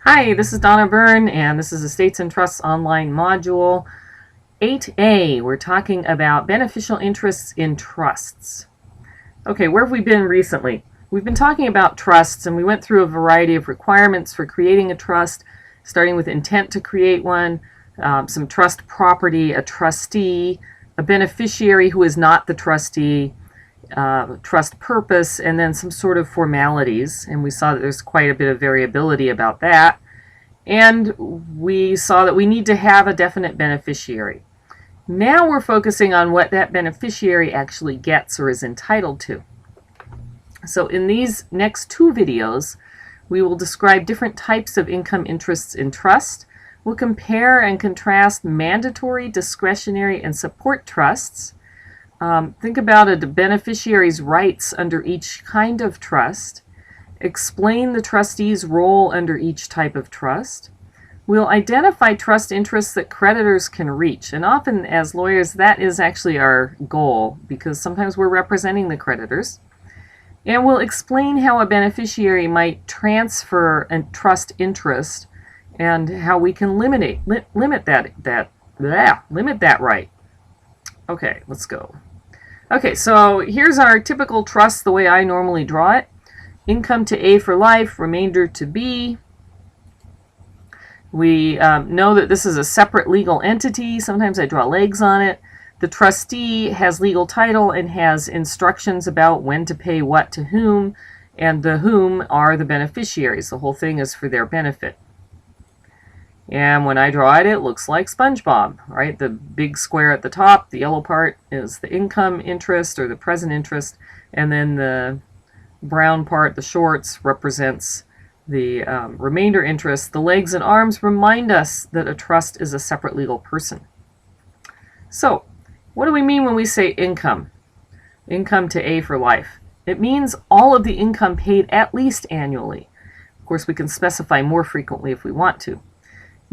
Hi, this is Donna Byrne, and this is Estates and Trusts Online Module 8A. We're talking about beneficial interests in trusts. Okay, where have we been recently? We've been talking about trusts, and we went through a variety of requirements for creating a trust, starting with intent to create one, some trust property, a trustee, a beneficiary who is not the trustee, trust purpose, and then some sort of formalities. And we saw that there's quite a bit of variability about that. And we saw that we need to have a definite beneficiary. Now we're focusing on what that beneficiary actually gets or is entitled to. So in these next two videos, we will describe different types of income interests in trust. We'll compare and contrast mandatory, discretionary, and support trusts. Think about a beneficiary's rights under each kind of trust. Explain the trustee's role under each type of trust. We'll identify trust interests that creditors can reach. And often as lawyers, that is actually our goal, because sometimes we're representing the creditors. And we'll explain how a beneficiary might transfer a trust interest and how we can limit that right. Okay, let's go. Okay, so here's our typical trust the way I normally draw it. Income to A for life, remainder to B. We know that this is a separate legal entity. Sometimes I draw legs on it. The trustee has legal title and has instructions about when to pay what to whom, and the whom are the beneficiaries. The whole thing is for their benefit. And when I draw it, it looks like SpongeBob, right? The big square at the top, the yellow part, is the income interest or the present interest, and then the brown part, the shorts, represents the remainder interest. The legs and arms remind us that a trust is a separate legal person. So, what do we mean when we say income? Income to A for life. It means all of the income paid at least annually. Of course, we can specify more frequently if we want to.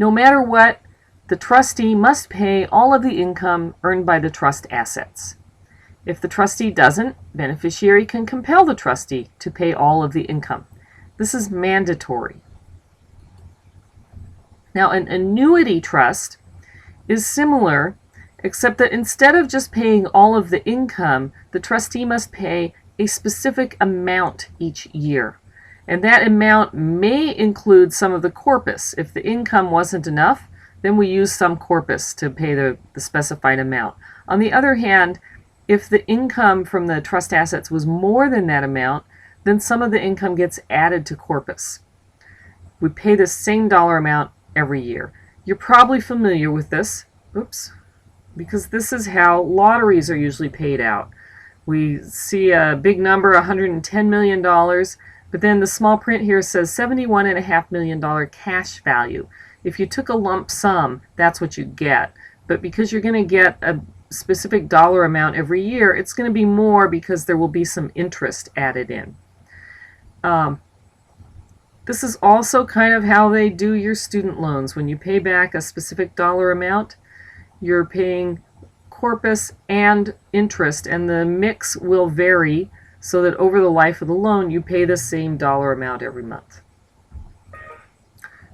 No matter what, the trustee must pay all of the income earned by the trust assets. If the trustee doesn't, beneficiary can compel the trustee to pay all of the income. This is mandatory. Now, an annuity trust is similar, except that instead of just paying all of the income, the trustee must pay a specific amount each year. And that amount may include some of the corpus. If the income wasn't enough, then we use some corpus to pay the specified amount. On the other hand, if the income from the trust assets was more than that amount, then some of the income gets added to corpus. We pay the same dollar amount every year. You're probably familiar with this, because this is how lotteries are usually paid out. We see a big number, $110 million, but then the small print here says $71.5 million cash value. If you took a lump sum, that's what you get. But because you're going to get a specific dollar amount every year, it's going to be more because there will be some interest added in. This is also kind of how they do your student loans. When you pay back a specific dollar amount, you're paying corpus and interest, and the mix will vary so that over the life of the loan you pay the same dollar amount every month.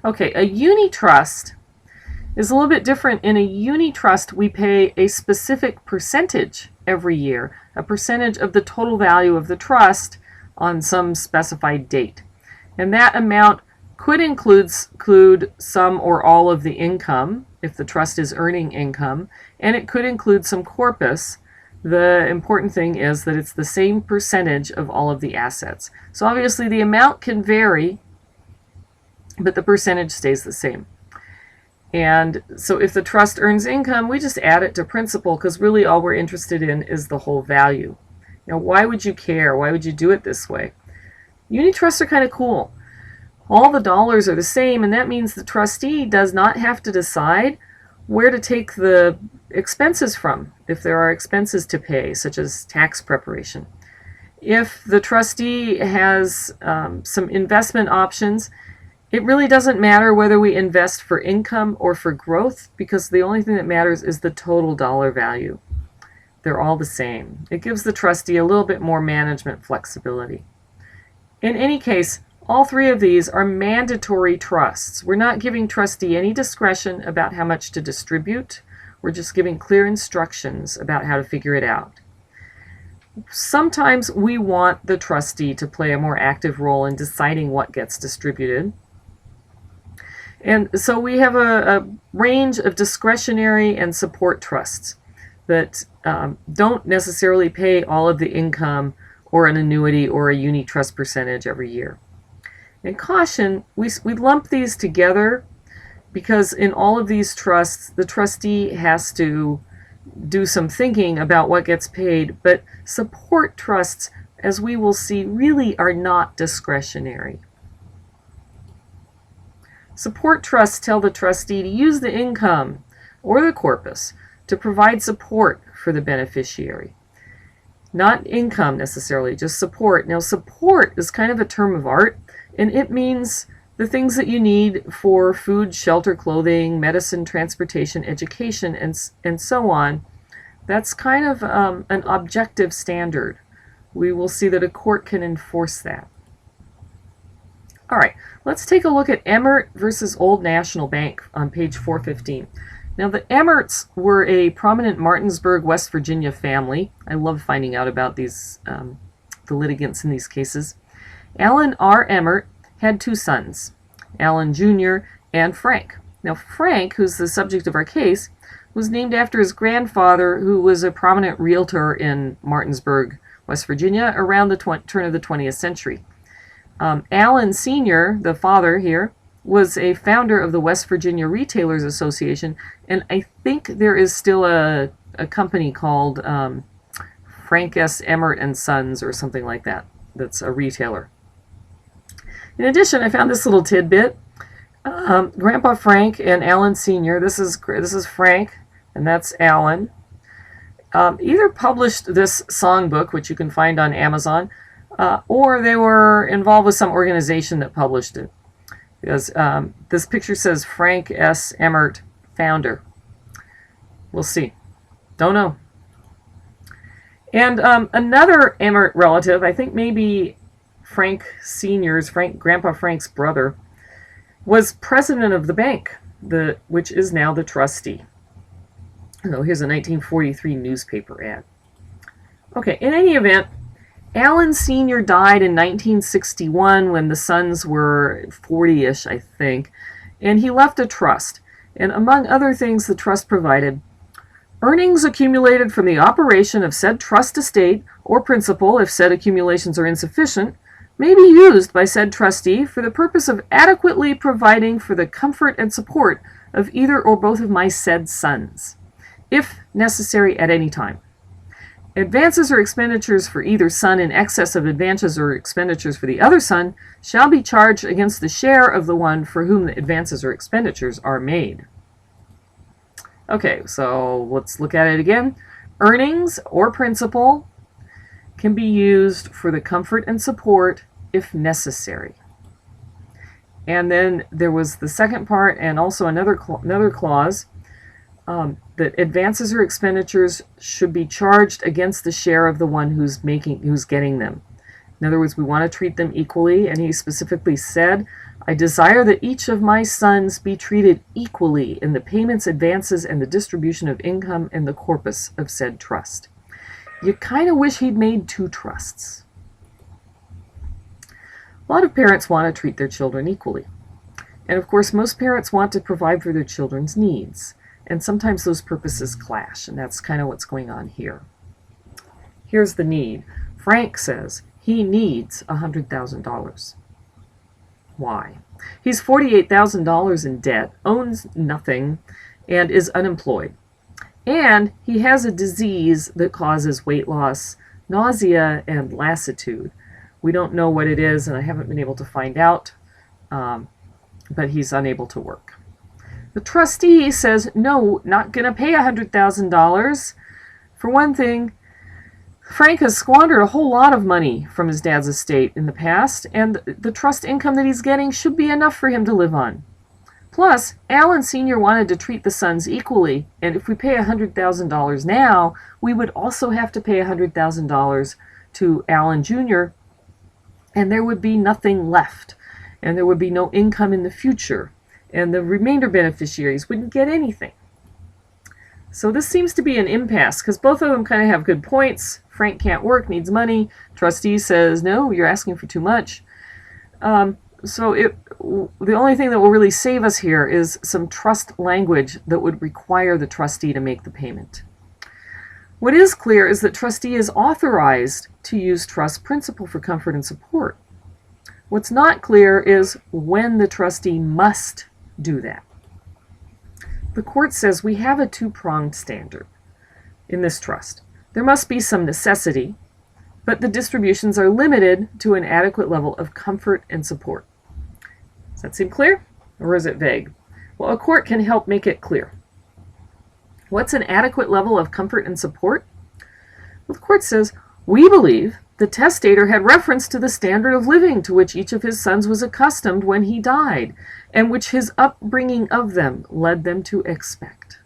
Okay, a unitrust is a little bit different. In a unitrust, we pay a specific percentage every year, a percentage of the total value of the trust on some specified date. And that amount could include some or all of the income, if the trust is earning income, and it could include some corpus. The important thing is that it's the same percentage of all of the assets. So obviously the amount can vary, but the percentage stays the same. And so if the trust earns income, we just add it to principal, because really all we're interested in is the whole value. Now, why would you care? Why would you do it this way? Unitrusts are kind of cool. All the dollars are the same, and that means the trustee does not have to decide where to take the expenses from if there are expenses to pay, such as tax preparation. If the trustee has some investment options, it really doesn't matter whether we invest for income or for growth, because the only thing that matters is the total dollar value. They're all the same. It gives the trustee a little bit more management flexibility. In any case, All three of these are mandatory trusts. We're not giving trustee any discretion about how much to distribute. We're just giving clear instructions about how to figure it out. Sometimes we want the trustee to play a more active role in deciding what gets distributed. And so we have a range of discretionary and support trusts that don't necessarily pay all of the income or an annuity or a Unitrust percentage every year. And caution, we lump these together because in all of these trusts, the trustee has to do some thinking about what gets paid, but support trusts, as we will see, really are not discretionary. Support trusts tell the trustee to use the income or the corpus to provide support for the beneficiary. Not income necessarily, just support. Now, support is kind of a term of art, and it means the things that you need for food, shelter, clothing, medicine, transportation, education, and so on. That's kind of an objective standard. We will see that a court can enforce that. All right, let's take a look at Emmert versus Old National Bank on page 415. Now, the Emmerts were a prominent Martinsburg, West Virginia family. I love finding out about these the litigants in these cases. Allen R. Emmert had two sons, Allen Jr. and Frank. Now, Frank, who's the subject of our case, was named after his grandfather, who was a prominent realtor in Martinsburg, West Virginia, around the turn of the 20th century. Allen Sr., the father here, was a founder of the West Virginia Retailers Association, and I think there is still a company called Frank S. Emmert and Sons or something like that, that's a retailer. In addition, I found this little tidbit. Grandpa Frank and Allen Sr., this is Frank, and that's Allen, either published this songbook, which you can find on Amazon, or they were involved with some organization that published it. Because this picture says Frank S. Emmert, founder. We'll see. Don't know. And another Emmert relative, I think maybe Frank Sr.'s, Grandpa Frank's brother, was president of the bank, which is now the trustee. So here's a 1943 newspaper ad. Okay, in any event, Allen Sr. died in 1961 when the sons were 40-ish, I think, and he left a trust. And among other things, the trust provided earnings accumulated from the operation of said trust estate or principal, if said accumulations are insufficient, may be used by said trustee for the purpose of adequately providing for the comfort and support of either or both of my said sons, if necessary at any time. Advances or expenditures for either son in excess of advances or expenditures for the other son shall be charged against the share of the one for whom the advances or expenditures are made. Okay, so let's look at it again. Earnings or principal can be used for the comfort and support if necessary. And then there was the second part and also another clause that advances or expenditures should be charged against the share of the one who's getting them. In other words, we want to treat them equally, and he specifically said, I desire that each of my sons be treated equally in the payments, advances, and the distribution of income and the corpus of said trust. You kind of wish he'd made two trusts. A lot of parents want to treat their children equally. And of course, most parents want to provide for their children's needs. And sometimes those purposes clash, and that's kind of what's going on here. Here's the need. Frank says he needs $100,000. Why? He's $48,000 in debt, owns nothing, and is unemployed. And he has a disease that causes weight loss, nausea, and lassitude. We don't know what it is, and I haven't been able to find out, but he's unable to work. The trustee says, no, not going to pay $100,000. For one thing, Frank has squandered a whole lot of money from his dad's estate in the past, and the trust income that he's getting should be enough for him to live on. Plus, Allen Sr. wanted to treat the sons equally, and if we pay $100,000 now, we would also have to pay $100,000 to Allen Jr. and there would be nothing left, and there would be no income in the future, and the remainder beneficiaries wouldn't get anything. So this seems to be an impasse because both of them kind of have good points. Frank can't work, needs money. Trustee says, no, you're asking for too much. The only thing that will really save us here is some trust language that would require the trustee to make the payment. What is clear is that trustee is authorized to use trust principle for comfort and support. What's not clear is when the trustee must do that. The court says we have a two-pronged standard in this trust. There must be some necessity, but the distributions are limited to an adequate level of comfort and support. Does that seem clear, or is it vague? Well, a court can help make it clear. What's an adequate level of comfort and support? Well, the court says, we believe the testator had reference to the standard of living to which each of his sons was accustomed when he died, and which his upbringing of them led them to expect.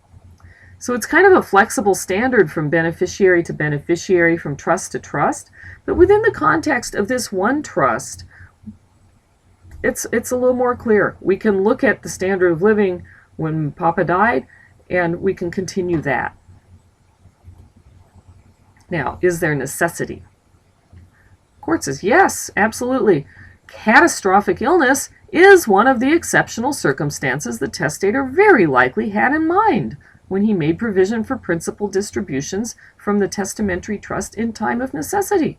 So it's kind of a flexible standard from beneficiary to beneficiary, from trust to trust, but within the context of this one trust, it's a little more clear. We can look at the standard of living when Papa died, and we can continue that. Now, is there necessity? Court says, yes, absolutely. Catastrophic illness is one of the exceptional circumstances the testator very likely had in mind when he made provision for principal distributions from the testamentary trust in time of necessity.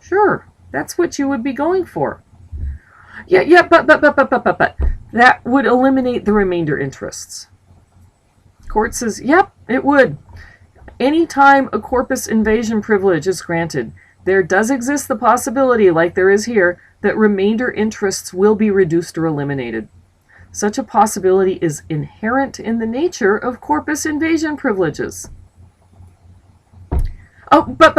Sure, that's what you would be going for. But that would eliminate the remainder interests. Court says, yep, it would. Anytime a corpus invasion privilege is granted, there does exist the possibility, like there is here, that remainder interests will be reduced or eliminated. Such a possibility is inherent in the nature of corpus invasion privileges. Oh, but.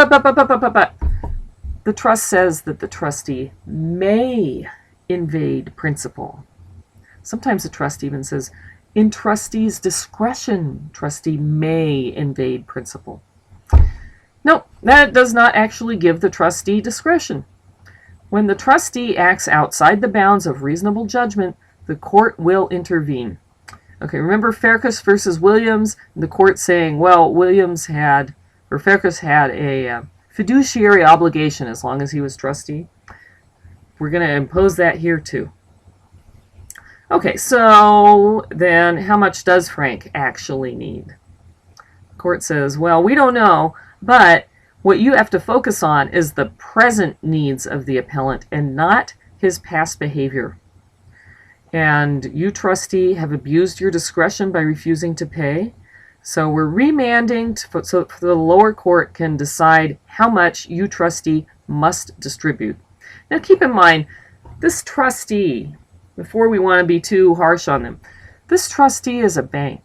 The trust says that the trustee may invade principal. Sometimes the trust even says, in trustee's discretion, trustee may invade principal. No, that does not actually give the trustee discretion. When the trustee acts outside the bounds of reasonable judgment, the court will intervene. Okay, remember Faircus versus Williams? The court saying, well, Faircus had a fiduciary obligation as long as he was trustee. We're going to impose that here too. Okay, so then how much does Frank actually need? The court says, well, we don't know, but what you have to focus on is the present needs of the appellant and not his past behavior. And you, trustee, have abused your discretion by refusing to pay. So we're remanding so the lower court can decide how much you, trustee, must distribute. Now keep in mind, this trustee, before we want to be too harsh on them, this trustee is a bank.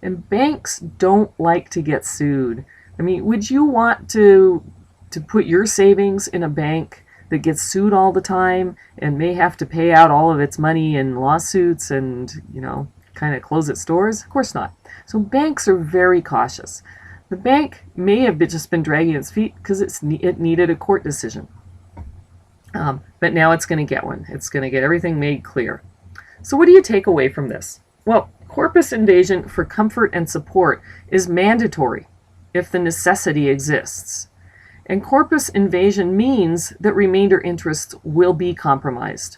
And banks don't like to get sued. I mean, would you want to put your savings in a bank that gets sued all the time and may have to pay out all of its money in lawsuits and, kind of close its doors? Of course not. So banks are very cautious. The bank may have just been dragging its feet because it needed a court decision. But now it's going to get one. It's going to get everything made clear. So what do you take away from this? Well, corpus invasion for comfort and support is mandatory if the necessity exists. And corpus invasion means that remainder interests will be compromised.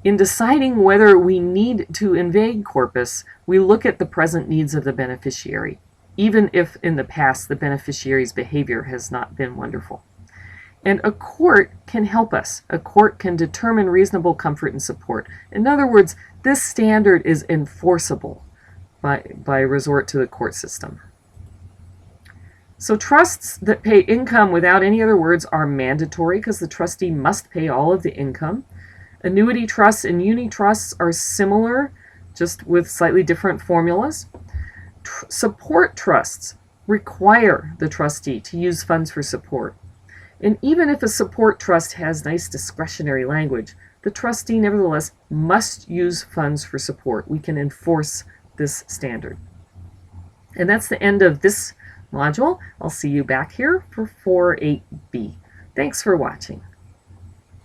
In deciding whether we need to invade corpus, we look at the present needs of the beneficiary, even if in the past the beneficiary's behavior has not been wonderful. And a court can help us. A court can determine reasonable comfort and support. In other words, this standard is enforceable by resort to the court system. So trusts that pay income without any other words are mandatory because the trustee must pay all of the income. Annuity trusts and unitrusts are similar, just with slightly different formulas. Support trusts require the trustee to use funds for support. And even if a support trust has nice discretionary language, the trustee nevertheless must use funds for support. We can enforce this standard. And that's the end of this module. I'll see you back here for 4.8b. Thanks for watching.